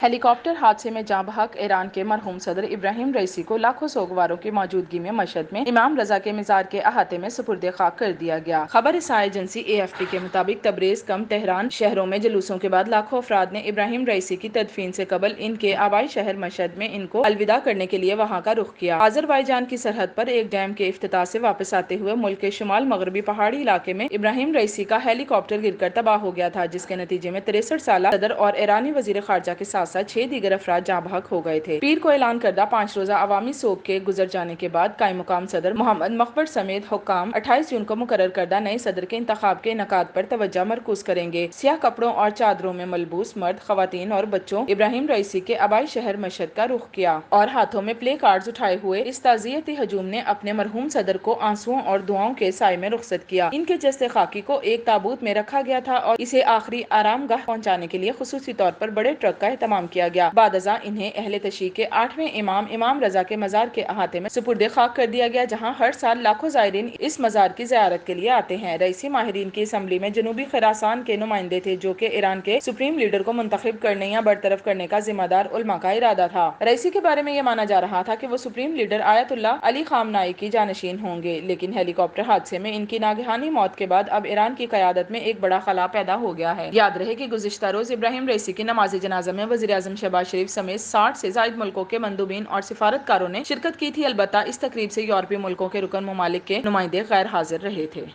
ہیلی copter حادثے میں جاں بحق ایران کے مرحوم صدر ابراہیم رئیسی کو لاکھوں سوگواروں کی موجودگی میں مشہد میں امام رضا کے مزار کے احاطے میں سپرد خاک کر دیا گیا۔ خبر رساں ایجنسی AFP کے مطابق تبریز تہران شہروں میں جلوسوں کے بعد لاکھوں افراد نے ابراہیم رئیسی کی تدفین سے قبل ان کے آبائی شہر مشہد میں ان کو الوداع کرنے کے لیے وہاں کا رخ کیا۔ آذربائیجان کی سرحد پر ایک ڈیم کے افتتاح سے واپس آتے ہوئے ملک کے شمال مغربی پہاڑی علاقے میں ابراہیم رئیسی کا ہیلی کاپٹر گر کر تباہ ہو گیا تھا، جس کے نتیجے میں 63 سالہ صدر اور ایرانی وزیر خارجہ کے ساتھ ساتھ 6 دیگر افراد جاں بحق ہو گئے تھے۔ پیر کو اعلان کردہ 5 روزہ عوامی سوگ کے گزر جانے کے بعد قائم مقام صدر محمد مقبر سمیت حکام 28 جون کو مقرر کردہ نئے صدر کے انتخاب کے انعقاد پر توجہ مرکوز کریں گے۔ سیاہ کپڑوں اور چادروں میں ملبوس مرد، خواتین اور بچوں ابراہیم رئیسی کے آبائی شہر مشہد کا رخ کیا اور ہاتھوں میں پلے کارڈز اٹھائے ہوئے اس تعزیتی ہجوم نے اپنے مرحوم صدر کو آنسوؤں اور دعاؤں کے سائے میں رخصت کیا۔ ان کے جسد خاکی کو ایک تابوت میں رکھا گیا تھا اور اسے آخری آرام گاہ پہنچانے کے لیے خصوصی طور پر بڑے ٹرک کا اہتمام کیا گیا۔ بعد ازاں انہیں اہل تشیع کے 8ویں امام رضا کے مزار کے احاطے میں سپرد خاک کر دیا گیا، جہاں ہر سال لاکھوں زائرین اس مزار کی زیارت کے لیے آتے ہیں۔ رئیسی ماہرین کی اسمبلی میں جنوبی خراسان کے نمائندے تھے، جو کہ ایران کے سپریم لیڈر کو منتخب کرنے یا برطرف کرنے کا ذمہ دار علماء کا ارادہ تھا۔ رئیسی کے بارے میں یہ مانا جا رہا تھا کہ وہ سپریم لیڈر آیت اللہ علی خامنائی کی جانشین ہوں گے، لیکن ہیلی کاپٹر حادثے میں ان کی ناگہانی موت کے بعد اب ایران کی قیادت میں ایک بڑا خلا پیدا ہو گیا ہے۔ یاد رہے کہ گزشتہ روز ابراہیم رئیسی کی نماز جنازہ میں وزیر اعظم شہباز شریف سمیت 60 سے زائد ملکوں کے مندوبین اور سفارتکاروں نے شرکت کی تھی، البتہ اس تقریب سے یورپی ملکوں کے رکن ممالک کے نمائندے غیر حاضر رہے تھے۔